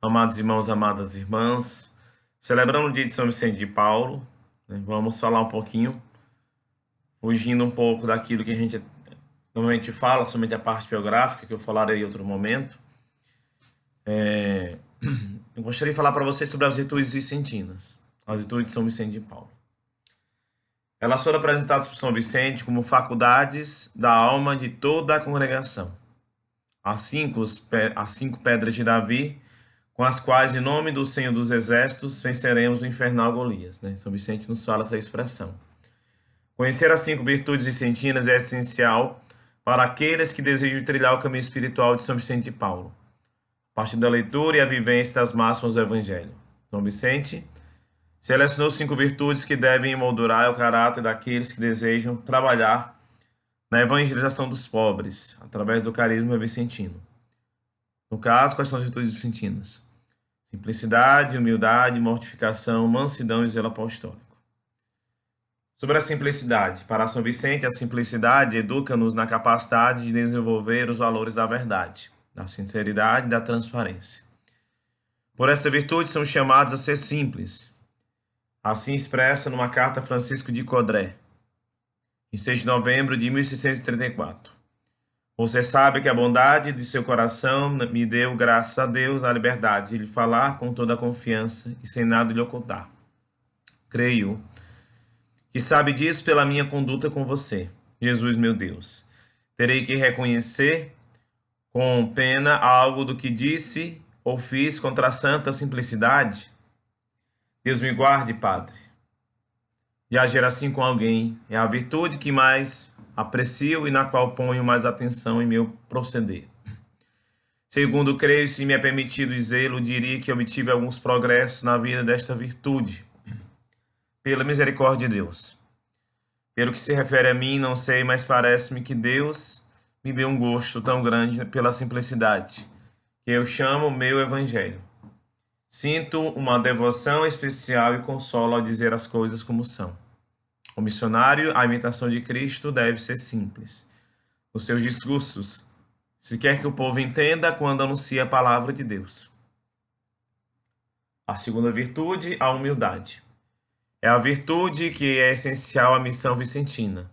Amados irmãos, amadas irmãs, celebrando o dia de São Vicente de Paulo, né, vamos falar um pouquinho, fugindo um pouco daquilo que a gente normalmente fala, somente a parte biográfica, que eu falarei em outro momento. Eu gostaria de falar para vocês sobre as virtudes vicentinas, as virtudes de São Vicente de Paulo. Elas foram apresentadas por São Vicente como faculdades da alma de toda a congregação. As cinco pedras de Davi, com as quais, em nome do Senhor dos Exércitos, venceremos o infernal Golias. Né? São Vicente nos fala essa expressão. Conhecer as 5 virtudes vicentinas é essencial para aqueles que desejam trilhar o caminho espiritual de São Vicente de Paulo, a partir da leitura e a vivência das máximas do Evangelho. São Vicente selecionou 5 virtudes que devem emoldurar o caráter daqueles que desejam trabalhar na evangelização dos pobres, através do carisma vicentino. No caso, quais são as virtudes vicentinas? Simplicidade, humildade, mortificação, mansidão e zelo apostólico. Sobre a simplicidade. Para São Vicente, a simplicidade educa-nos na capacidade de desenvolver os valores da verdade, da sinceridade e da transparência. Por esta virtude, somos chamados a ser simples. Assim expressa numa carta a Francisco de Codré, em 6 de novembro de 1634. Você sabe que a bondade de seu coração me deu, graças a Deus, a liberdade de lhe falar com toda a confiança e sem nada lhe ocultar. Creio que sabe disso pela minha conduta com você, Jesus meu Deus. Terei que reconhecer com pena algo do que disse ou fiz contra a santa simplicidade? Deus me guarde, Padre, de agir assim com alguém. É a virtude que mais aprecio e na qual ponho mais atenção em meu proceder. Segundo creio, se me é permitido dizê-lo, diria que obtive alguns progressos na vida desta virtude, pela misericórdia de Deus. Pelo que se refere a mim, não sei, mas parece-me que Deus me deu um gosto tão grande pela simplicidade, que eu chamo meu Evangelho. Sinto uma devoção especial e consolo ao dizer as coisas como são. O missionário, à imitação de Cristo, deve ser simples. Nos seus discursos, se quer que o povo entenda quando anuncia a palavra de Deus. A segunda virtude, a humildade. É a virtude que é essencial à missão vicentina.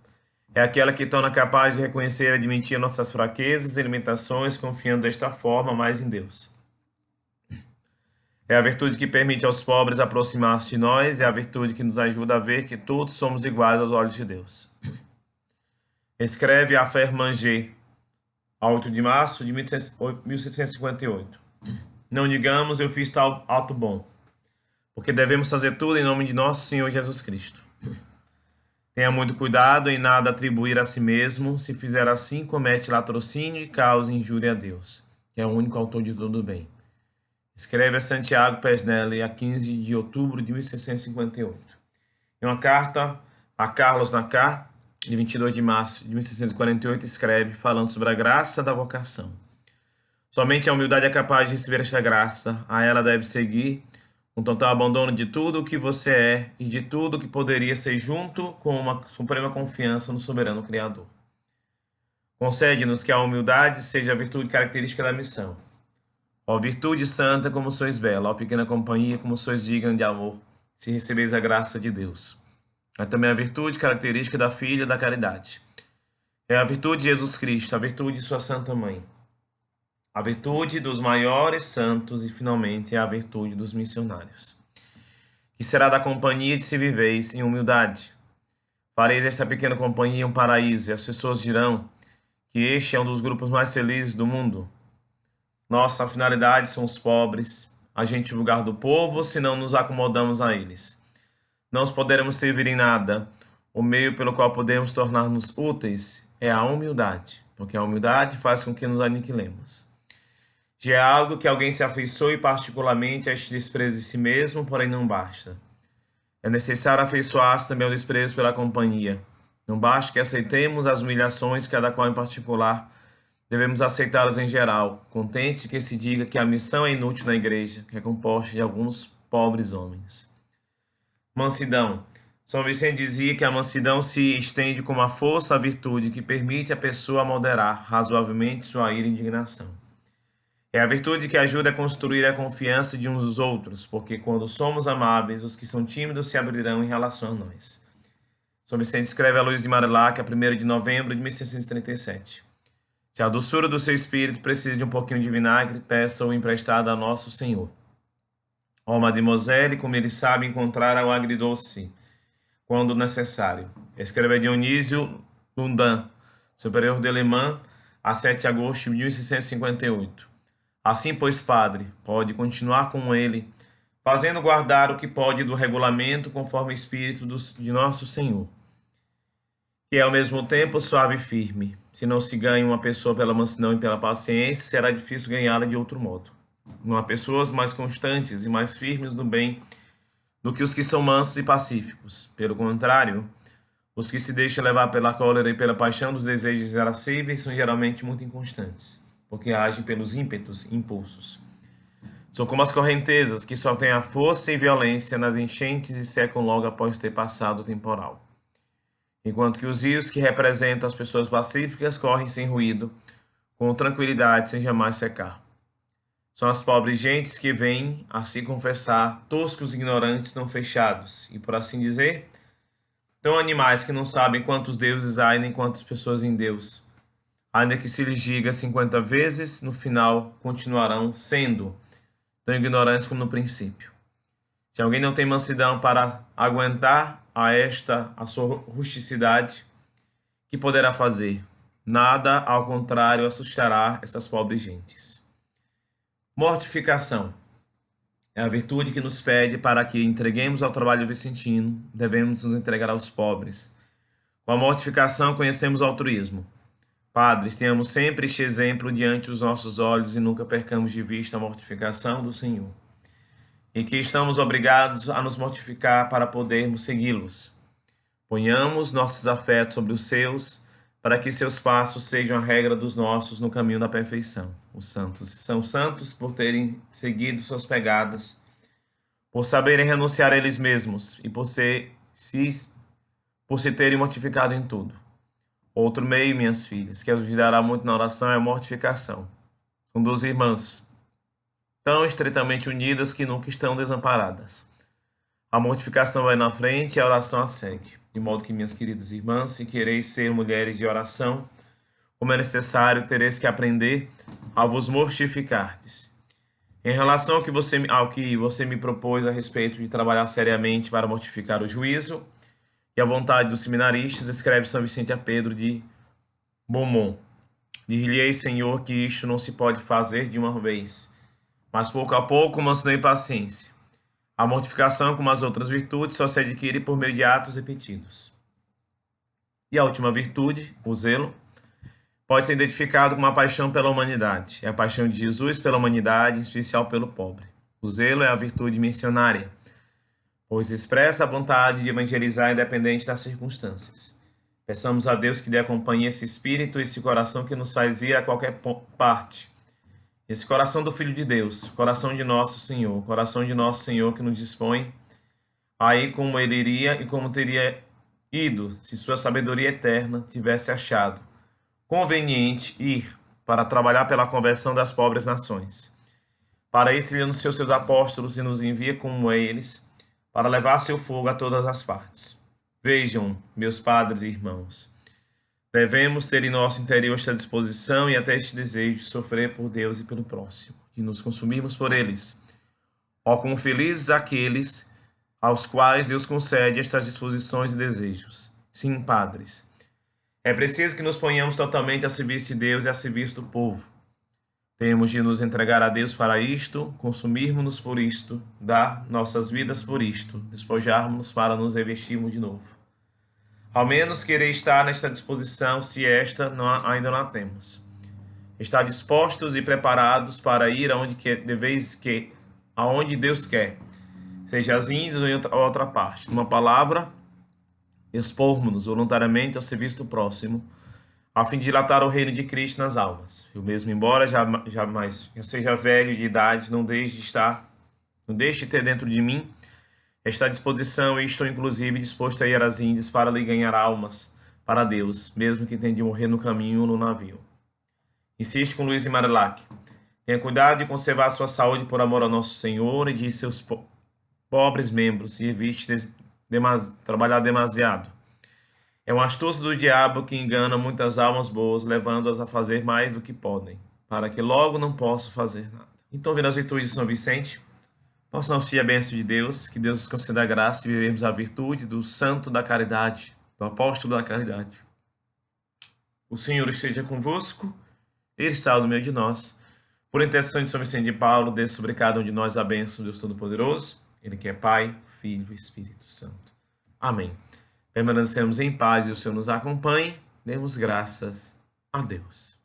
É aquela que torna capaz de reconhecer e admitir nossas fraquezas e limitações, confiando desta forma mais em Deus. É a virtude que permite aos pobres aproximar-se de nós, é a virtude que nos ajuda a ver que todos somos iguais aos olhos de Deus. Escreve a Fermanger, a 8 de março de 1658. Não digamos, eu fiz tal ato bom, porque devemos fazer tudo em nome de nosso Senhor Jesus Cristo. Tenha muito cuidado em nada atribuir a si mesmo, se fizer assim, comete latrocínio e causa injúria a Deus, que é o único autor de todo o bem. Escreve a Santiago Pesnelli a 15 de outubro de 1658. Em uma carta a Carlos Nacar, de 22 de março de 1648, escreve falando sobre a graça da vocação. Somente a humildade é capaz de receber esta graça. A ela deve seguir um total abandono de tudo o que você é e de tudo o que poderia ser, junto com uma suprema confiança no soberano Criador. Concede-nos que a humildade seja a virtude característica da missão. Ó virtude santa, como sois bela, ó pequena companhia, como sois digna de amor, se recebeis a graça de Deus. É também a virtude característica da filha da caridade. É a virtude de Jesus Cristo, a virtude de sua Santa Mãe. A virtude dos maiores santos e, finalmente, é a virtude dos missionários. Que será da companhia de se viveis em humildade. Fareis esta pequena companhia um paraíso, e as pessoas dirão que este é um dos grupos mais felizes do mundo. Nossa finalidade são os pobres, a gente vulgar do povo, se não nos acomodamos a eles. Não os poderemos servir em nada. O meio pelo qual podemos tornar-nos úteis é a humildade, porque a humildade faz com que nos aniquilemos. Já é algo que alguém se afeiçoe particularmente a este desprezo de si mesmo, porém não basta. É necessário afeiçoar-se também ao desprezo pela companhia. Não basta que aceitemos as humilhações, cada qual em particular. Devemos aceitá-las em geral, contente que se diga que a missão é inútil na igreja, que é composta de alguns pobres homens. Mansidão. São Vicente dizia que a mansidão se estende como a força à virtude que permite à pessoa moderar razoavelmente sua ira e indignação. É a virtude que ajuda a construir a confiança de uns dos outros, porque quando somos amáveis, os que são tímidos se abrirão em relação a nós. São Vicente escreve a luz de Marilac, a 1º de novembro de 1637. Se a doçura do seu espírito precisa de um pouquinho de vinagre, peça-o emprestado a nosso Senhor. Ó Mademoiselle, como ele sabe encontrar o agridoce quando necessário. Escreve Dionísio Lundan, superior de Alemã, a 7 de agosto de 1658. Assim, pois, padre, pode continuar com ele, fazendo guardar o que pode do regulamento conforme o espírito de nosso Senhor, que é ao mesmo tempo suave e firme. Se não se ganha uma pessoa pela mansidão e pela paciência, será difícil ganhá-la de outro modo. Não há pessoas mais constantes e mais firmes no bem do que os que são mansos e pacíficos. Pelo contrário, os que se deixam levar pela cólera e pela paixão dos desejos irascíveis são geralmente muito inconstantes, porque agem pelos ímpetos e impulsos. São como as correntezas, que só têm a força e violência nas enchentes e secam logo após ter passado o temporal. Enquanto que os rios que representam as pessoas pacíficas correm sem ruído, com tranquilidade, sem jamais secar. São as pobres gentes que vêm a se confessar, toscos ignorantes não fechados, e por assim dizer, tão animais que não sabem quantos deuses há e nem quantas pessoas em Deus. Ainda que se lhes diga 50 vezes, no final continuarão sendo tão ignorantes como no princípio. Se alguém não tem mansidão para aguentar a sua rusticidade, que poderá fazer? Nada, ao contrário, assustará essas pobres gentes. Mortificação é a virtude que nos pede para que entreguemos ao trabalho vicentino, devemos nos entregar aos pobres. Com a mortificação conhecemos o altruísmo. Padres, tenhamos sempre este exemplo diante dos nossos olhos e nunca percamos de vista a mortificação do Senhor. E que estamos obrigados a nos mortificar para podermos segui-los. Ponhamos nossos afetos sobre os seus, para que seus passos sejam a regra dos nossos no caminho da perfeição. Os santos são santos por terem seguido suas pegadas, por saberem renunciar a eles mesmos e por se terem mortificado em tudo. Outro meio, minhas filhas, que ajudará muito na oração é a mortificação. São duas irmãs, tão estreitamente unidas que nunca estão desamparadas. A mortificação vai na frente e a oração a segue. De modo que, minhas queridas irmãs, se quereis ser mulheres de oração, como é necessário, tereis que aprender a vos mortificardes. Em relação ao que você me propôs a respeito de trabalhar seriamente para mortificar o juízo e a vontade dos seminaristas, escreve São Vicente a Pedro de Beaumont. Dir-lhe-ei, Senhor, que isto não se pode fazer de uma vez, mas pouco a pouco, mansidão e paciência. A mortificação, como as outras virtudes, só se adquire por meio de atos repetidos. E a última virtude, o zelo, pode ser identificado como a paixão pela humanidade. É a paixão de Jesus pela humanidade, em especial pelo pobre. O zelo é a virtude missionária, pois expressa a vontade de evangelizar independente das circunstâncias. Peçamos a Deus que dê acompanhe esse espírito e esse coração que nos faz ir a qualquer parte. Esse coração do Filho de Deus, coração de nosso Senhor que nos dispõe a ir como ele iria e como teria ido se sua sabedoria eterna tivesse achado conveniente ir para trabalhar pela conversão das pobres nações. Para isso ele anunciou seus apóstolos e nos envia como eles para levar seu fogo a todas as partes. Vejam, meus padres e irmãos, devemos ter em nosso interior esta disposição e até este desejo de sofrer por Deus e pelo próximo, de nos consumirmos por eles. Ó, quão felizes aqueles aos quais Deus concede estas disposições e desejos. Sim, padres, é preciso que nos ponhamos totalmente a serviço de Deus e a serviço do povo. Temos de nos entregar a Deus para isto, consumirmos-nos por isto, dar nossas vidas por isto, despojarmos-nos para nos revestirmos de novo. Ao menos querer estar nesta disposição, se esta ainda não a temos. Estar dispostos e preparados para ir aonde Deus quer, seja as Índias ou em outra parte. Numa palavra, expormos-nos voluntariamente ao serviço do próximo, a fim de dilatar o reino de Cristo nas almas. Eu mesmo, embora já seja velho de idade, não deixe de ter dentro de mim esta disposição, e estou inclusive disposto a ir às Índias para lhe ganhar almas para Deus, mesmo que tenha de morrer no caminho ou no navio. Insiste com Luiz de Marilac. Tenha cuidado de conservar sua saúde por amor ao nosso Senhor e de seus pobres membros, e evite trabalhar demasiado. É uma astúcia do diabo que engana muitas almas boas, levando-as a fazer mais do que podem, para que logo não possam fazer nada. Então, vendo as virtudes de São Vicente, possamos pedir a bênção de Deus, que Deus nos conceda a graça de vivermos a virtude do santo da caridade, do apóstolo da caridade. O Senhor esteja convosco, Ele está no meio de nós. Por intercessão de São Vicente de Paulo, desça sobre cada um de nós a bênção de Deus Todo-Poderoso, Ele que é Pai, Filho e Espírito Santo. Amém. Permanecemos em paz e o Senhor nos acompanhe. Demos graças a Deus.